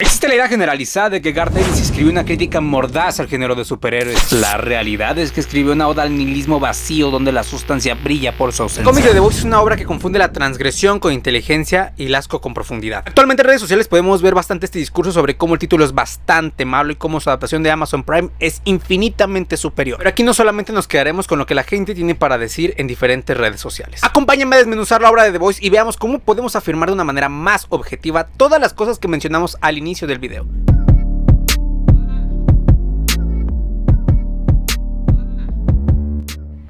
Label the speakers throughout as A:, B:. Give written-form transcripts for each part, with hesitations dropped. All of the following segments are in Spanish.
A: Existe la idea generalizada de que Garth Ennis escribió una crítica mordaz al género de superhéroes. La realidad es que escribió una oda al nihilismo vacío donde la sustancia brilla por su ausencia. El cómic de The Voice es una obra que confunde la transgresión con inteligencia y el asco con profundidad. Actualmente en redes sociales podemos ver bastante este discurso sobre cómo el título es bastante malo y cómo su adaptación de Amazon Prime es infinitamente superior. Pero aquí no solamente nos quedaremos con lo que la gente tiene para decir en diferentes redes sociales. Acompáñenme a desmenuzar la obra de The Voice y veamos cómo podemos afirmar de una manera más objetiva todas las cosas que mencionamos al inicio del video.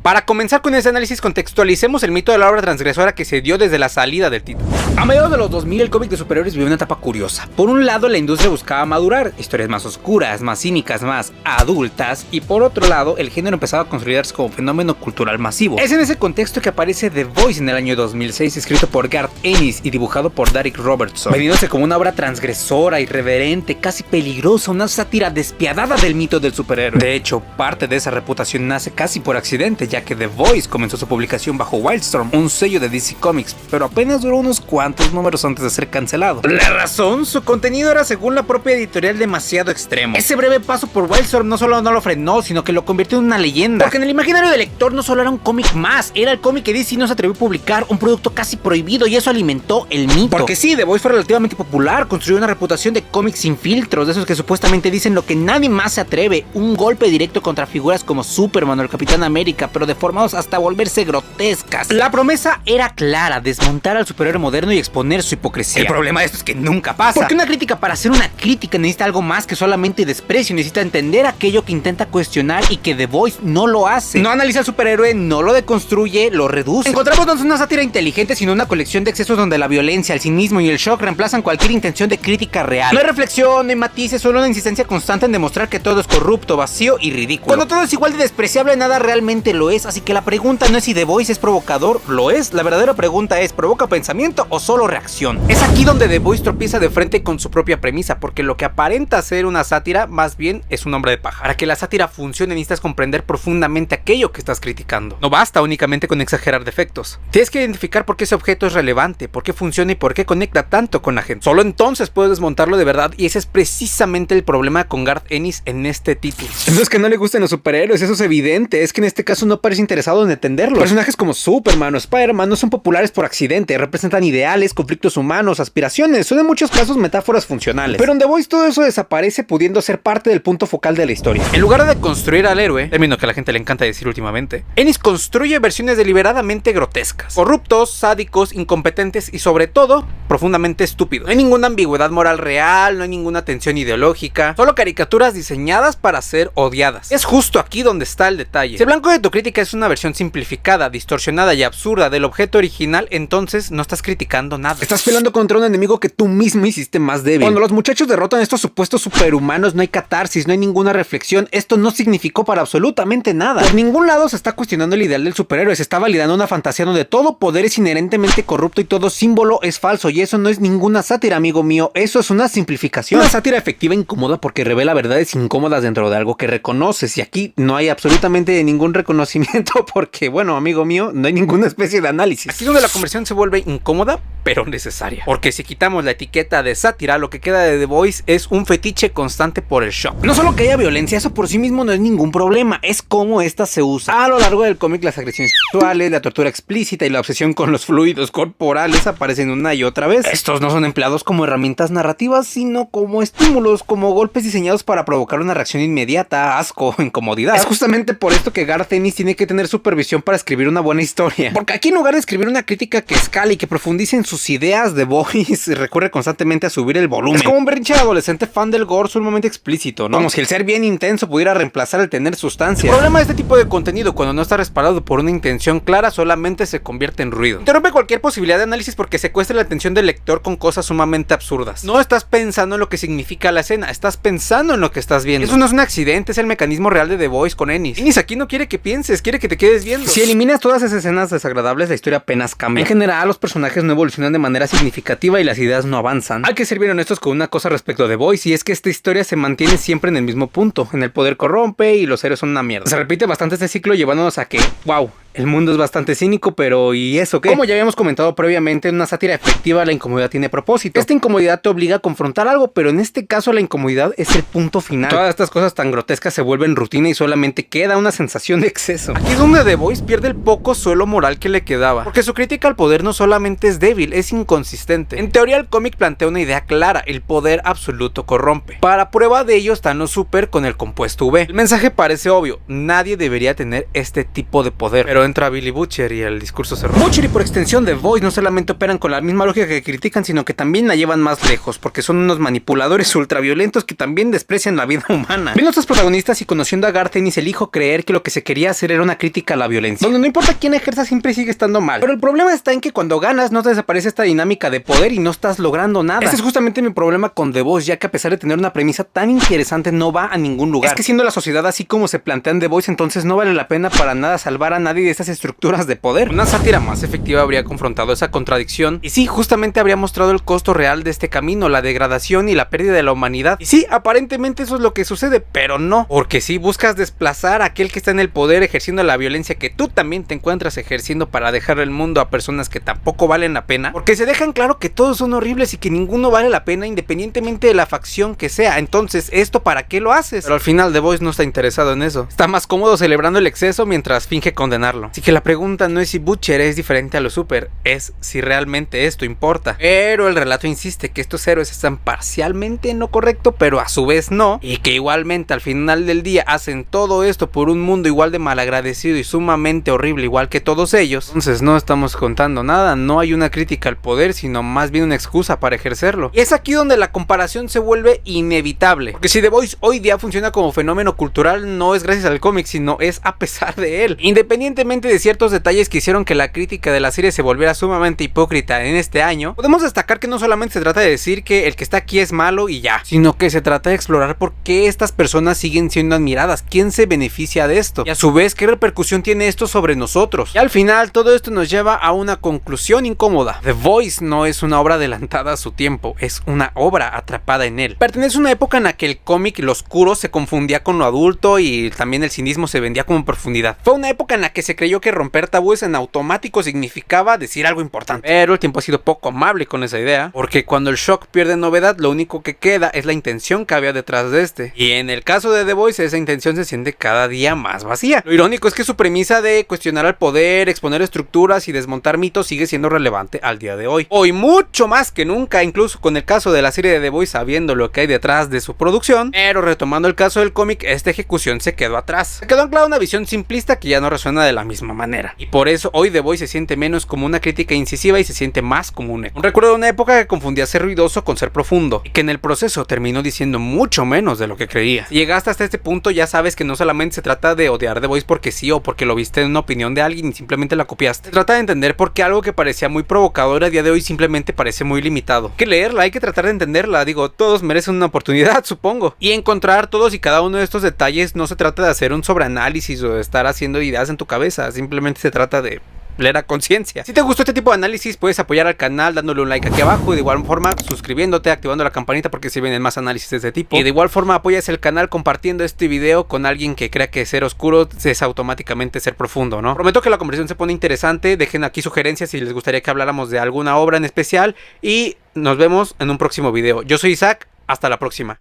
A: Para comenzar con ese análisis, contextualicemos el mito de la obra transgresora que se dio desde la salida del título. A mediados de los 2000, el cómic de superhéroes vivió una etapa curiosa. Por un lado, la industria buscaba madurar, historias más oscuras, más cínicas, más adultas, y por otro lado, el género empezaba a consolidarse como fenómeno cultural masivo. Es en ese contexto que aparece The Voice en el año 2006, escrito por Garth Ennis y dibujado por Darick Robertson, vendiéndose como una obra transgresora, irreverente, casi peligrosa, una sátira despiadada del mito del superhéroe. De hecho, parte de esa reputación nace casi por accidente, ya que The Voice comenzó su publicación bajo Wildstorm, un sello de DC Comics, pero apenas duró unos cuantos números antes de ser cancelado. La razón, su contenido era, según la propia editorial, demasiado extremo. Ese breve paso por Wildstorm no solo no lo frenó, sino que lo convirtió en una leyenda, porque en el imaginario del lector no solo era un cómic más, era el cómic que DC no se atrevió a publicar, un producto casi prohibido, y eso alimentó el mito. Porque sí, The Voice fue relativamente popular, construyó una reputación de cómics sin filtros, de esos que supuestamente dicen lo que nadie más se atreve, un golpe directo contra figuras como Superman o el Capitán América, pero deformados hasta volverse grotescas. La promesa era clara: desmontar al superhéroe moderno y exponer su hipocresía. El problema de esto es que nunca pasa, porque una crítica, para hacer una crítica, necesita algo más que solamente desprecio, necesita entender aquello que intenta cuestionar, y que The Voice no lo hace. No analiza al superhéroe, no lo deconstruye, lo reduce. Encontramos no una sátira inteligente, sino una colección de excesos donde la violencia, el cinismo y el shock reemplazan cualquier intención de crítica real. No hay reflexión, no hay matices, solo una insistencia constante en demostrar que todo es corrupto, vacío y ridículo. Cuando todo es igual de despreciable, nada realmente lo es, así que la pregunta no es si The Voice es provocador, lo es. La verdadera pregunta es: ¿provoca pensamiento o solo reacción? Es aquí donde The Voice tropieza de frente con su propia premisa, porque lo que aparenta ser una sátira, más bien es un hombre de paja. Para que la sátira funcione, necesitas comprender profundamente aquello que estás criticando. No basta únicamente con exagerar defectos. Tienes que identificar por qué ese objeto es relevante, por qué funciona y por qué conecta tanto con la gente. Solo entonces puedes desmontarlo de verdad, y ese es precisamente el problema con Garth Ennis en este título. No es que no le gusten los superhéroes, eso es evidente, es que en este caso no parece interesado en entenderlo. Personajes como Superman o Spider-Man no son populares por accidente, representan ideales, conflictos humanos, aspiraciones, son en muchos casos metáforas funcionales. Pero en The Voice todo eso desaparece, pudiendo ser parte del punto focal de la historia. En lugar de construir al héroe, término que a la gente le encanta decir últimamente, Ennis construye versiones deliberadamente grotescas, corruptos, sádicos, incompetentes y sobre todo, profundamente estúpidos. No hay ninguna ambigüedad moral real, no hay ninguna tensión ideológica, solo caricaturas diseñadas para ser odiadas. Es justo aquí donde está el detalle. Si el blanco de tu crítica es una versión simplificada, distorsionada y absurda del objeto original, entonces no estás criticando nada. Estás peleando contra un enemigo que tú mismo hiciste más débil. Cuando los muchachos derrotan a estos supuestos superhumanos, no hay catarsis, no hay ninguna reflexión. Esto no significó para absolutamente nada. Por ningún lado se está cuestionando el ideal del superhéroe, se está validando una fantasía donde todo poder es inherentemente corrupto y todo símbolo es falso, y eso no es ninguna sátira, amigo mío, eso es una simplificación. Una sátira efectiva e incómoda porque revela verdades incómodas dentro de algo que reconoces, y aquí no hay absolutamente ningún reconocimiento porque, bueno, amigo mío, no hay ninguna especie de análisis. Aquí es donde la conversión se vuelve incómoda, pero necesaria. Porque si quitamos la etiqueta de sátira, lo que queda de The Voice es un fetiche constante por el shock. No solo que haya violencia, eso por sí mismo no es ningún problema, es cómo esta se usa. A lo largo del cómic, las agresiones sexuales, la tortura explícita y la obsesión con los fluidos corporales aparecen una y otra vez. Estos no son empleados como herramientas narrativas, sino como estímulos, como golpes diseñados para provocar una reacción inmediata, asco o incomodidad. Es justamente por esto que Garth Ennis tiene que tener supervisión para escribir una buena historia. Porque aquí, en lugar de escribir una crítica que escale y que profundice en sus ideas, The Voice recurre constantemente a subir el volumen. Es como un berrinche adolescente fan del gore sumamente explícito, ¿no? Como si el ser bien intenso pudiera reemplazar el tener sustancia. El problema de este tipo de contenido, cuando no está respaldado por una intención clara, solamente se convierte en ruido. Interrumpe cualquier posibilidad de análisis porque secuestra la atención del lector con cosas sumamente absurdas. No estás pensando en lo que significa la escena, estás pensando en lo que estás viendo. Eso no es un accidente, es el mecanismo real de The Voice con Ennis. Ennis aquí no quiere que pienses, quiere que te quedes viendo. Si eliminas todas esas escenas desagradables, la historia apenas cambia. En general, los personajes no evolucionan de manera significativa y las ideas no avanzan. Hay que ser bien honestos con una cosa respecto a The Voice, y es que esta historia se mantiene siempre en el mismo punto. En el poder corrompe y los héroes son una mierda. Se repite bastante este ciclo, llevándonos a que, wow, El mundo es bastante cínico, pero ¿y eso qué? Como ya habíamos comentado previamente, en una sátira efectiva la incomodidad tiene propósito. Esta incomodidad te obliga a confrontar algo, pero en este caso la incomodidad es el punto final. Todas estas cosas tan grotescas se vuelven rutina y solamente queda una sensación de exceso. Aquí es donde The Voice pierde el poco suelo moral que le quedaba, porque su crítica al poder no solamente es débil, es inconsistente. En teoría el cómic plantea una idea clara: el poder absoluto corrompe. Para prueba de ello están los super con el compuesto V. El mensaje parece obvio: nadie debería tener este tipo de poder, pero entra Billy Butcher y el discurso se rompe. Butcher y por extensión The Voice no solamente operan con la misma lógica que critican, sino que también la llevan más lejos, porque son unos manipuladores ultraviolentos que también desprecian la vida humana. Viendo a estos protagonistas y conociendo a Garth Ennis, elijo creer que lo que se quería hacer era una crítica a la violencia, donde no importa quién ejerza siempre sigue estando mal. Pero el problema está en que cuando ganas no te desaparece esta dinámica de poder y no estás logrando nada. Este es justamente mi problema con The Voice, ya que a pesar de tener una premisa tan interesante no va a ningún lugar. Es que siendo la sociedad así como se plantean The Voice, entonces no vale la pena para nada salvar a nadie de estas estructuras de poder. Una sátira más efectiva habría confrontado esa contradicción y sí, justamente habría mostrado el costo real de este camino, la degradación y la pérdida de la humanidad. Y sí, aparentemente eso es lo que sucede, pero no, porque si buscas desplazar a aquel que está en el poder ejerciendo la violencia que tú también te encuentras ejerciendo para dejar el mundo a personas que tampoco valen la pena, porque se dejan claro que todos son horribles y que ninguno vale la pena independientemente de la facción que sea. Entonces, ¿esto para qué lo haces? Pero al final The Voice no está interesado en eso, está más cómodo celebrando el exceso mientras finge condenarlo. Así que la pregunta no es si Butcher es diferente a los super, es si realmente esto importa. Pero el relato insiste que estos héroes están parcialmente en lo correcto, pero a su vez no, y que igualmente al final del día hacen todo esto por un mundo igual de malagradecido y sumamente horrible igual que todos ellos. Entonces no estamos contando nada, no hay una crítica al poder, sino más bien una excusa para ejercerlo. Y es aquí donde la comparación se vuelve inevitable, porque si The Voice hoy día funciona como fenómeno cultural, no es gracias al cómic, sino es a pesar de él. Independientemente de ciertos detalles que hicieron que la crítica de la serie se volviera sumamente hipócrita en este año, podemos destacar que no solamente se trata de decir que el que está aquí es malo y ya, sino que se trata de explorar por qué estas personas siguen siendo admiradas, quién se beneficia de esto, y a su vez qué repercusión tiene esto sobre nosotros. Y al final todo esto nos lleva a una conclusión incómoda: The Voice no es una obra adelantada a su tiempo, es una obra atrapada en él. Pertenece a una época en la que el cómic, lo oscuro, se confundía con lo adulto y también el cinismo se vendía como profundidad. Fue una época en la que se creyó que romper tabúes en automático significaba decir algo importante, pero el tiempo ha sido poco amable con esa idea, porque cuando el shock pierde novedad, lo único que queda es la intención que había detrás de este, y en el caso de The Voice esa intención se siente cada día más vacía. Lo irónico es que su premisa de cuestionar al poder, exponer estructuras y desmontar mitos sigue siendo relevante al día de hoy. Hoy mucho más que nunca, incluso con el caso de la serie de The Voice, sabiendo lo que hay detrás de su producción. Pero retomando el caso del cómic, esta ejecución se quedó atrás. Se quedó anclada una visión simplista que ya no resuena de la misma manera, y por eso hoy The Voice se siente menos como una crítica incisiva y se siente más como un recuerdo de una época que confundía ser ruidoso con ser profundo, y que en el proceso terminó diciendo mucho menos de lo que creía. Si llegaste hasta este punto, ya sabes que no solamente se trata de odiar The Voice porque sí o porque lo viste en una opinión de alguien y simplemente la copiaste. Se trata de entender por qué algo que parecía muy provocador a día de hoy simplemente parece muy limitado. Hay que leerla, hay que tratar de entenderla, digo, todos merecen una oportunidad, supongo. Y encontrar todos y cada uno de estos detalles no se trata de hacer un sobreanálisis o de estar haciendo ideas en tu cabeza, simplemente se trata de leer a conciencia. Si te gustó este tipo de análisis, puedes apoyar al canal dándole un like aquí abajo y de igual forma suscribiéndote, activando la campanita porque si vienen más análisis de este tipo. Y de igual forma apoyas el canal compartiendo este video con alguien que crea que ser oscuro es automáticamente ser profundo, ¿no? Prometo que la conversación se pone interesante, dejen aquí sugerencias si les gustaría que habláramos de alguna obra en especial y nos vemos en un próximo video. Yo soy Isaac, hasta la próxima.